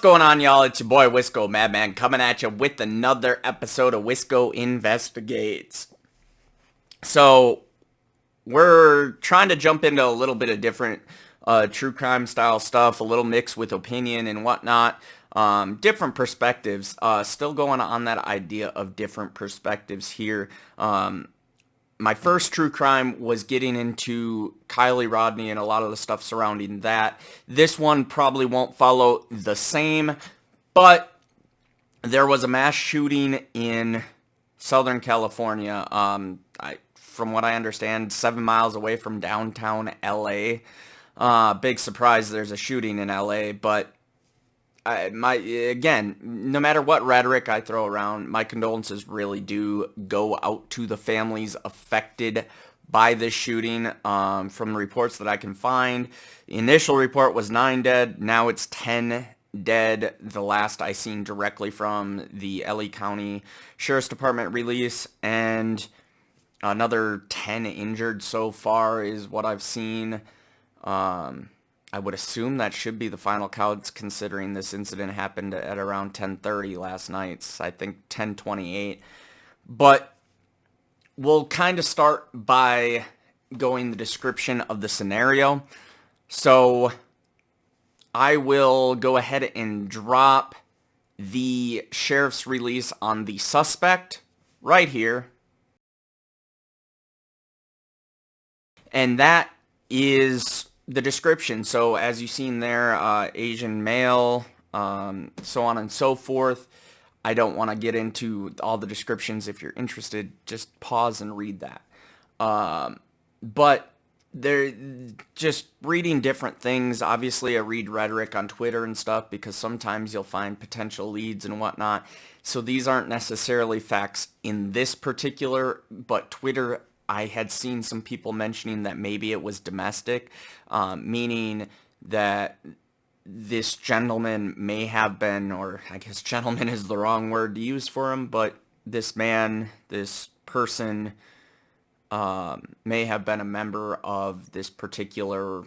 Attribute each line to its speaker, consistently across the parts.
Speaker 1: going on, y'all? It's your boy Wisco Madman coming at you with another episode of Wisco Investigates. So we're trying to jump into a little bit of different true crime style stuff, a little mix with opinion and whatnot. Different perspectives. Still going on that idea of different perspectives here. My first true crime was getting into Kylie Rodney and a lot of the stuff surrounding that. This one probably won't follow the same, but there was a mass shooting in Southern California. From what I understand, 7 miles away from downtown LA. Big surprise there's a shooting in LA, but no matter what rhetoric I throw around, my condolences really do go out to the families affected by this shooting. From the reports that I can find, the initial report was 9 dead. Now it's 10 dead. The last I seen directly from the LA County Sheriff's Department release, and another 10 injured so far is what I've seen. I would assume that should be the final counts, considering this incident happened at around 10:30 last night. I think 10:28. But we'll kind of start by going the description of the scenario. So I will go ahead and drop the sheriff's release on the suspect right here. And that is the description. So as you've seen there, Asian male, so on and so forth. I don't want to get into all the descriptions. If you're interested, just pause and read that. But they're just reading different things. Obviously, I read rhetoric on Twitter and stuff because sometimes you'll find potential leads and whatnot. So these aren't necessarily facts in this particular, but Twitter, I had seen some people mentioning that maybe it was domestic, meaning that this gentleman may have been, or I guess gentleman is the wrong word to use for him, but this person may have been a member of this particular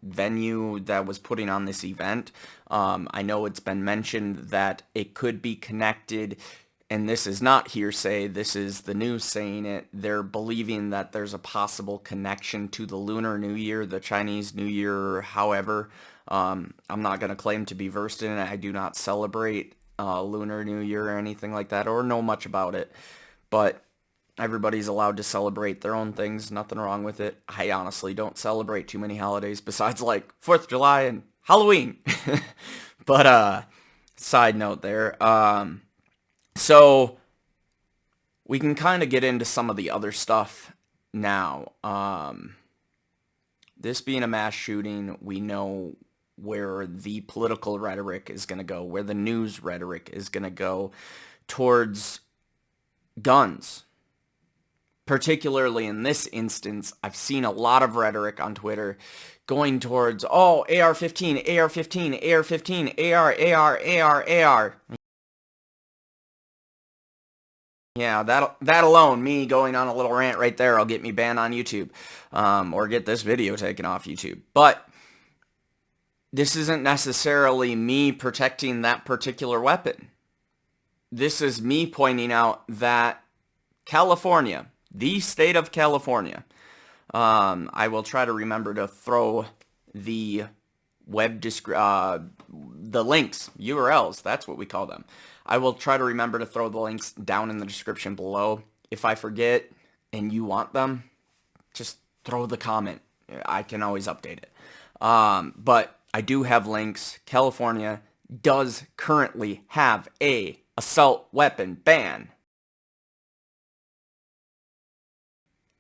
Speaker 1: venue that was putting on this event. I know it's been mentioned that it could be connected, and this is not hearsay, this is the news saying it. They're believing that there's a possible connection to the Lunar New Year, the Chinese New Year, however. I'm not going to claim to be versed in it. I do not celebrate Lunar New Year or anything like that, or know much about it. But everybody's allowed to celebrate their own things, nothing wrong with it. I honestly don't celebrate too many holidays besides like 4th of July and Halloween. But side note there. So we can kind of get into some of the other stuff now. This being a mass shooting, we know where the political rhetoric is going to go, where the news rhetoric is going to go towards guns. Particularly in this instance, I've seen a lot of rhetoric on Twitter going towards, oh, AR-15, AR-15, AR-15, AR. Yeah, that alone, me going on a little rant right there, will get me banned on YouTube, or get this video taken off YouTube. But this isn't necessarily me protecting that particular weapon. This is me pointing out that California, the state of California, I will try to remember to throw the the links, URLs, that's what we call them. I will try to remember to throw the links down in the description below. If I forget and you want them, just throw the comment. I can always update it. But I do have links. California does currently have a assault weapon ban.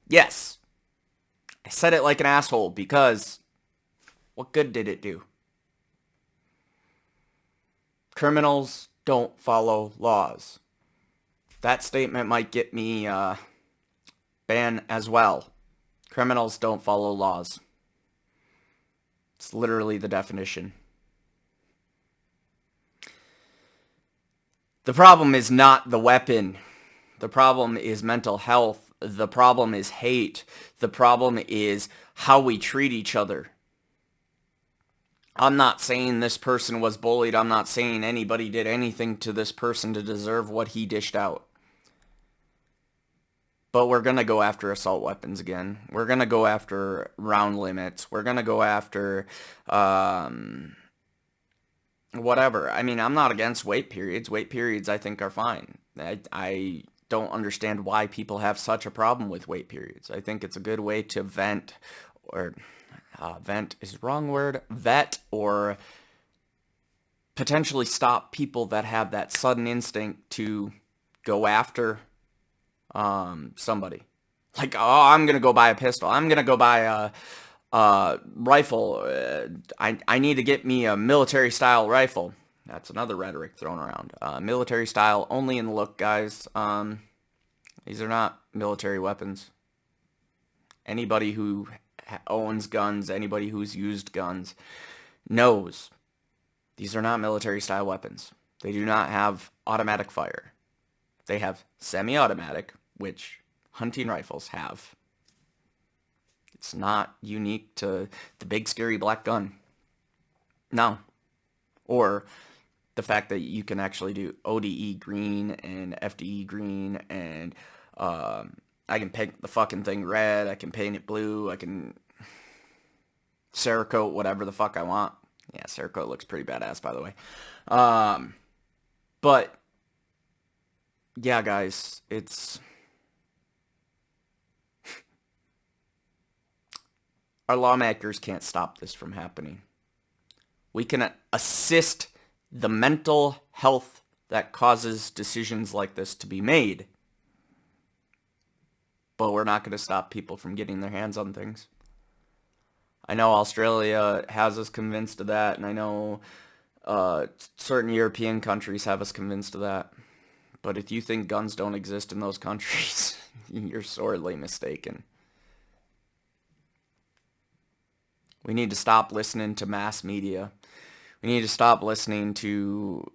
Speaker 1: Yes, I said it like an asshole because what good did it do? Criminals don't follow laws. That statement might get me banned as well. Criminals don't follow laws. It's literally the definition. The problem is not the weapon. The problem is mental health. The problem is hate. The problem is how we treat each other. I'm not saying this person was bullied. I'm not saying anybody did anything to this person to deserve what he dished out. But we're going to go after assault weapons again. We're going to go after round limits. We're going to go after whatever. I mean, I'm not against wait periods. Wait periods, I think, are fine. I don't understand why people have such a problem with wait periods. I think it's a good way to vent, or vent is the wrong word, vet, or potentially stop people that have that sudden instinct to go after somebody. Like, oh, I'm gonna go buy a pistol. I'm gonna go buy a rifle. I need to get me a military style rifle. That's another rhetoric thrown around. Military style only in the look, guys. These are not military weapons. Anybody who owns guns, anybody who's used guns, knows these are not military style weapons. They do not have automatic fire. They have semi-automatic, which hunting rifles have. It's not unique to the big scary black gun. No. Or the fact that you can actually do ODE green and FDE green, and I can paint the fucking thing red, I can paint it blue, I can Cerakote whatever the fuck I want. Yeah, Cerakote looks pretty badass, by the way. But yeah, guys, it's our lawmakers can't stop this from happening. We can assist the mental health that causes decisions like this to be made, but we're not going to stop people from getting their hands on things. I know Australia has us convinced of that, and I know certain European countries have us convinced of that. But if you think guns don't exist in those countries, you're sorely mistaken. We need to stop listening to mass media. We need to stop listening to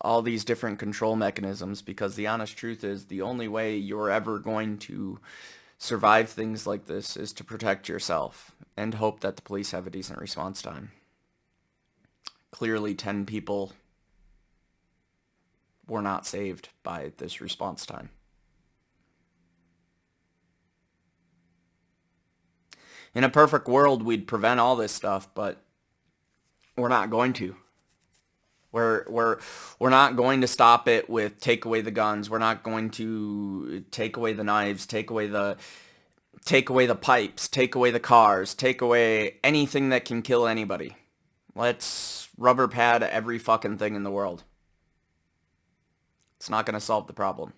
Speaker 1: all these different control mechanisms, because the honest truth is the only way you're ever going to survive things like this is to protect yourself and hope that the police have a decent response time. Clearly, 10 people were not saved by this response time. In a perfect world, we'd prevent all this stuff, but we're not going to. We're not going to stop it with take away the guns. We're not going to take away the knives, take away the pipes, take away the cars, take away anything that can kill anybody. Let's rubber pad every fucking thing in the world. It's not going to solve the problem,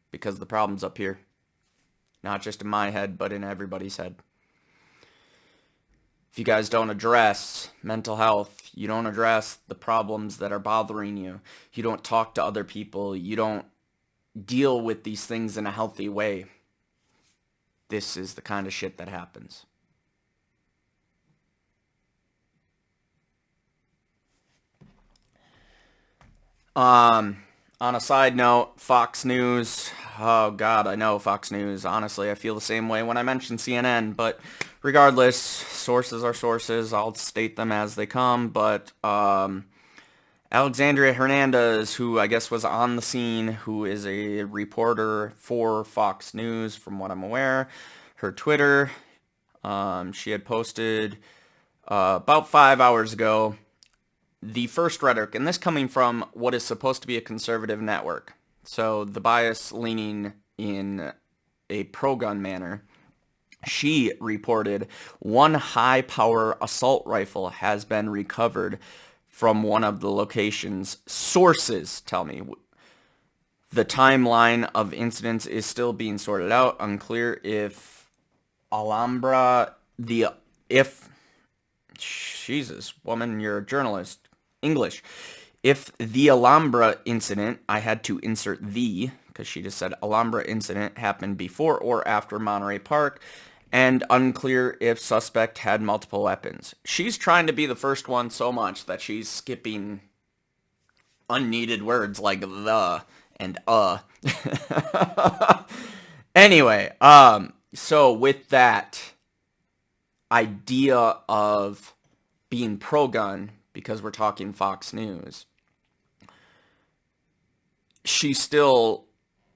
Speaker 1: because the problem's up here. Not just in my head, but in everybody's head. If you guys don't address mental health, you don't address the problems that are bothering you, you don't talk to other people, you don't deal with these things in a healthy way, this is the kind of shit that happens. On a side note, Fox News, oh God, I know Fox News. Honestly, I feel the same way when I mention CNN, but regardless, sources are sources. I'll state them as they come, but Alexandria Hernandez, who I guess was on the scene, who is a reporter for Fox News, from what I'm aware, her Twitter, she had posted about 5 hours ago the first rhetoric, and this coming from what is supposed to be a conservative network. So the bias leaning in a pro-gun manner. She reported one high-power assault rifle has been recovered from one of the locations. Sources tell me. The timeline of incidents is still being sorted out. Unclear if Alhambra, Jesus, woman, you're a journalist. English. If the Alhambra incident, I had to insert the, because she just said Alhambra incident happened before or after Monterey Park, and unclear if suspect had multiple weapons. She's trying to be the first one so much that she's skipping unneeded words like the and Anyway, so with that idea of being pro-gun, because we're talking Fox News, she still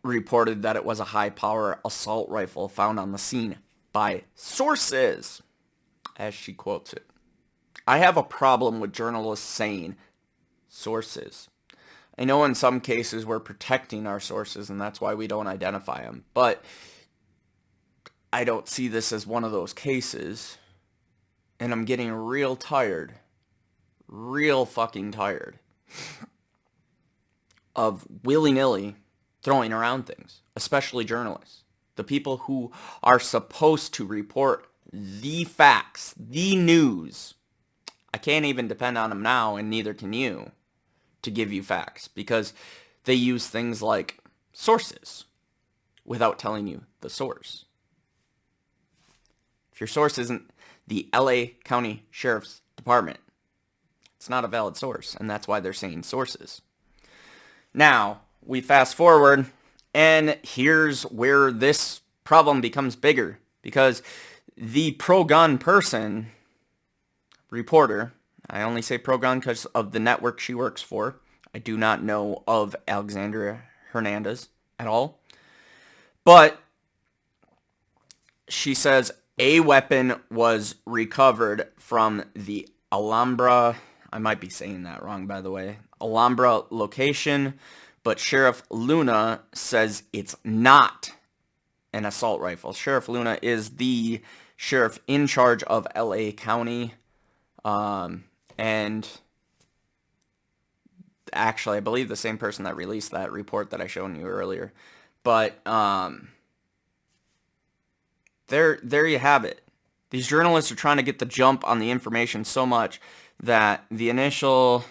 Speaker 1: reported that it was a high-power assault rifle found on the scene by sources, as she quotes it. I have a problem with journalists saying sources. I know in some cases we're protecting our sources, and that's why we don't identify them, but I don't see this as one of those cases, and I'm getting real tired, real fucking tired of willy-nilly throwing around things, especially journalists. The people who are supposed to report the facts, the news. I can't even depend on them now, and neither can you, to give you facts, because they use things like sources without telling you the source. If your source isn't the LA County Sheriff's Department, it's not a valid source, and that's why they're saying sources. Now, we fast forward, and here's where this problem becomes bigger, because the pro-gun person, reporter, I only say pro-gun because of the network she works for. I do not know of Alexandria Hernandez at all. But she says a weapon was recovered from the Alhambra, I might be saying that wrong, by the way, Alhambra location, but Sheriff Luna says it's not an assault rifle. Sheriff Luna is the sheriff in charge of LA County, and actually, I believe the same person that released that report that I showed you earlier. But there you have it. These journalists are trying to get the jump on the information so much that the initial,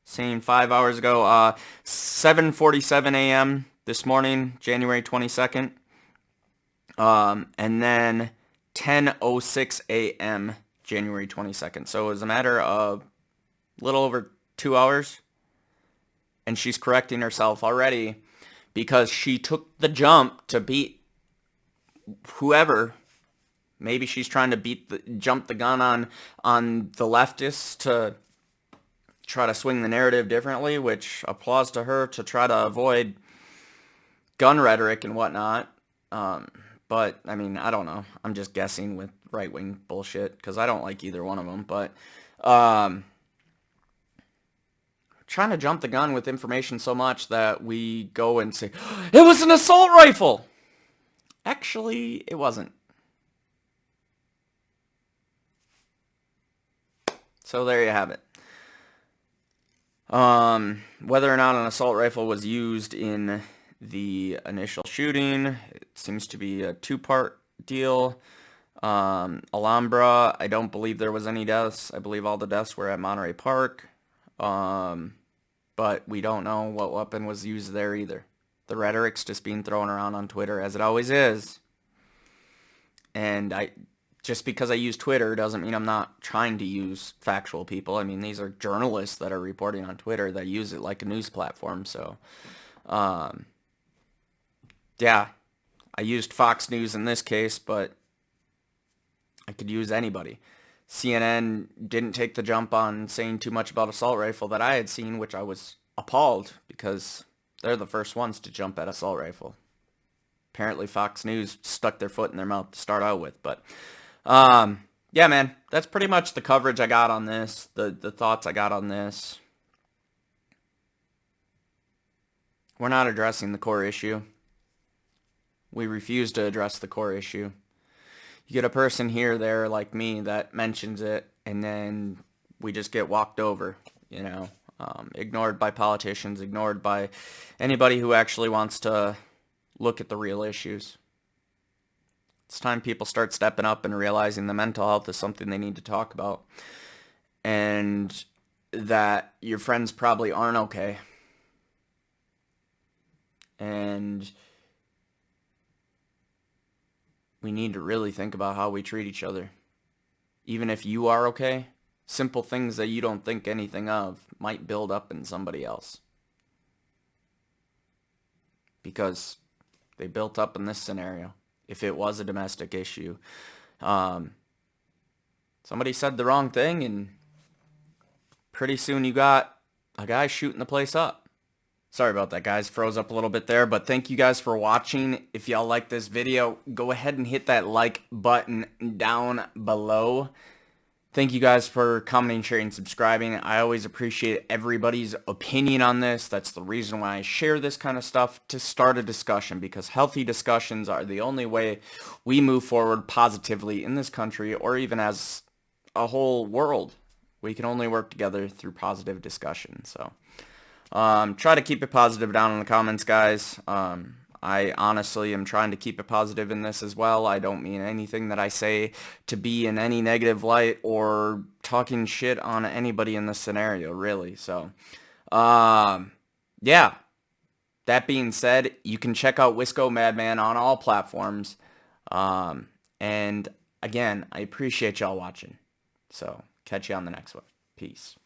Speaker 1: saying 5 hours ago, 7:47 a.m. this morning, January 22nd, and then 10:06 a.m. January 22nd. So it was a matter of a little over 2 hours, and she's correcting herself already because she took the jump to beat whoever. Maybe she's trying to jump the gun on the leftists to try to swing the narrative differently, which applause to her, to try to avoid gun rhetoric and whatnot. But, I mean, I don't know. I'm just guessing with right-wing bullshit because I don't like either one of them. But trying to jump the gun with information so much that we go and say, it was an assault rifle! Actually, it wasn't. So there you have it. Whether or not an assault rifle was used in the initial shooting, it seems to be a two-part deal. Alhambra, I don't believe there was any deaths. I believe all the deaths were at Monterey Park. But we don't know what weapon was used there either. The rhetoric's just being thrown around on Twitter, as it always is. And just because I use Twitter doesn't mean I'm not trying to use factual people. I mean, these are journalists that are reporting on Twitter that use it like a news platform. So, yeah, I used Fox News in this case, but I could use anybody. CNN didn't take the jump on saying too much about assault rifle that I had seen, which I was appalled because they're the first ones to jump at assault rifle. Apparently Fox News stuck their foot in their mouth to start out with. But, yeah, man, that's pretty much the coverage I got on this, the thoughts I got on this. We're not addressing the core issue. We refuse to address the core issue. You get a person here, there, like me, that mentions it, and then we just get walked over, you know, ignored by politicians, ignored by anybody who actually wants to look at the real issues. It's time people start stepping up and realizing the mental health is something they need to talk about, and that your friends probably aren't okay. And we need to really think about how we treat each other. Even if you are okay, simple things that you don't think anything of might build up in somebody else. Because they built up in this scenario. If it was a domestic issue. So somebody said the wrong thing, and pretty soon you got a guy shooting the place up. Sorry about that, guys. Froze up a little bit there, but thank you guys for watching. If y'all like this video, go ahead and hit that like button down below. Thank you guys for commenting, sharing, subscribing. I always appreciate everybody's opinion on this. That's the reason why I share this kind of stuff, to start a discussion, because healthy discussions are the only way we move forward positively in this country, or even as a whole world. We can only work together through positive discussion. So try to keep it positive down in the comments, guys. I honestly am trying to keep it positive in this as well. I don't mean anything that I say to be in any negative light or talking shit on anybody in this scenario, really. So, yeah. That being said, you can check out Wisco Madman on all platforms. And again, I appreciate y'all watching. So, catch you on the next one. Peace.